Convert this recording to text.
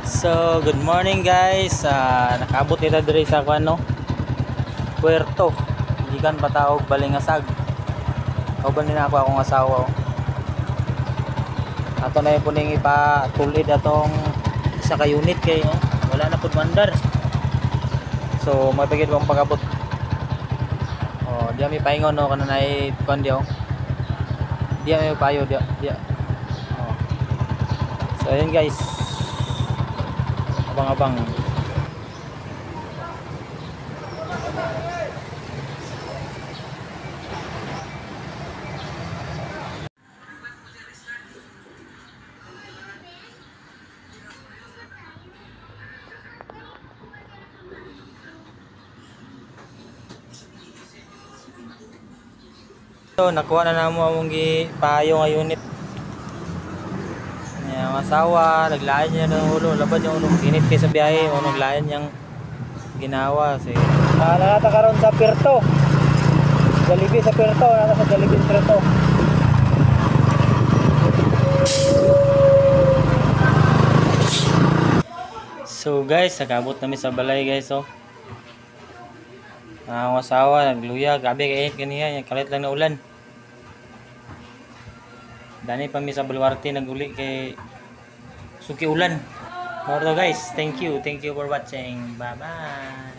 So, good morning guys. Nakaabot kita diri sa ano, Puerto. Gikan Bataog Balingasag. Kauban din ako akong asawa. Ato na yung puning ipatulid atong isa ka unit kay wala na pud mandar. So, mapigid mong pagabot. Oh, diya mi paingon no kanunay kuan diyo. Diya mi payo diya. Oh. So, ayun guys. Abang-abang. So, nakuha na namo among gipayo nga unit. Ang asawa, naglayan niya ng ulo, labad yung ulo, init kay sa biyahe, o naglayan niyang ginawa. Nakata karon sa Puerto. Jollibee sa Puerto, nasa sa Jollibee sa Puerto. So guys, nakabot namin sa balay guys, oh. Ang asawa, nagluya, gabi kainit kaniya, kalit lang na ulan. Dani pa mi sa Baluarte naguli kay suki ulan. More guys, thank you for watching. Bye bye.